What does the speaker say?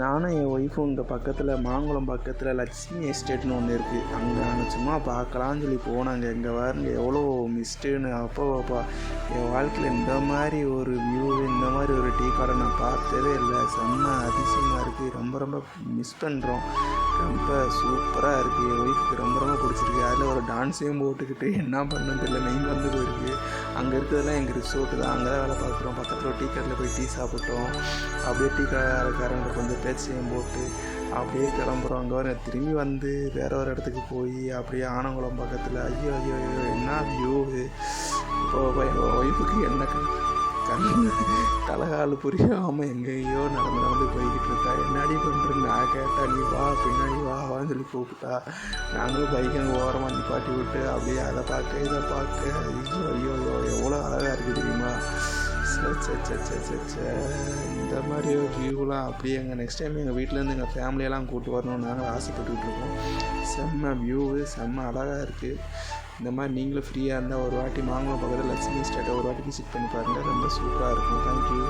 நானும் என் ஒய்ஃபும் இங்கே பக்கத்தில் மாங்குளம் பக்கத்தில் லட்சுமி எஸ்டேட்னு ஒன்று இருக்குது. அங்கே நாங்கள் சும்மா பார்க்கலான்னு சொல்லி போனாங்க. இங்கே பாருங்க எவ்வளோ மிஸ்ட்டுன்னு. அப்போ என் வாழ்க்கையில் இந்த மாதிரி ஒரு வியூ, இந்த மாதிரி ஒரு டீ கடை நான் பார்த்ததே இல்லை. செம்ம அதிசயமாக இருக்குது. ரொம்ப மிஸ் பண்ணுறோம். ரொம்ப சூப்பராக இருக்குது. என் ஒய்ஃபுக்கு ரொம்ப பிடிச்சிருக்கு. அதில் ஒரு டான்ஸையும் போட்டுக்கிட்டு என்ன பண்ணணும்னு தெரியல, மெயின் வந்து போயிருக்கு. அங்கே இருக்கிறதெல்லாம் எங்கள் ரிசோர்ட்டு தான். அங்கே தான் வேலை பார்க்குறோம். பக்கத்தில் டீ கடையில் போய் டீ சாப்பிட்டோம். அப்படியே டீ கடைக்காரங்க கொஞ்சம் பேச்சையும் போட்டு அப்படியே கிளம்புறோம். அங்கே வர திரும்பி வந்து வேற ஒரு இடத்துக்கு போய் அப்படியே ஆனங்குளம் பக்கத்தில் ஐயோ என்ன வியூ. இப்போ எங்கள் ஒய்ஃபுக்கு என்ன தலைகால் புரியாமல் எங்கேயோ நடந்து போய்கிட்டு இருக்கா. என்னடி பண்ணுறேன் நான் கேட்டால், நீ வா பின்னாடி வான்னு சொல்லி கூப்பிட்டா. நாங்களும் பைக் அங்கே ஓரமாக நிப்பாட்டி விட்டு அப்படியே அதை பார்க்க இதை பார்க்க ஐயோ எவ்வளோ அழகாக இருக்குது தெரியுமா. இந்த மாதிரி ஒரு வியூலாம் அப்படியே எங்கள் நெக்ஸ்ட் டைம் எங்கள் வீட்டிலேருந்து எங்கள் ஃபேமிலியெல்லாம் கூப்பிட்டு வரணும்னு நாங்கள் ஆசைப்பட்டுக்கிட்டு இருக்கோம். செம்ம வியூவு, செம்ம அழகாக இருக்குது. இந்த மாதிரி நீங்களும் ஃப்ரீயாக இருந்தால் ஒரு வாட்டி மாங்குளம் பக்கத்தில் லட்சுமி எஸ்டேட்டை ஒரு வாட்டி விசிட் பண்ணி பாருங்கள். ரொம்ப சூப்பராக இருக்கும். தேங்க்யூ.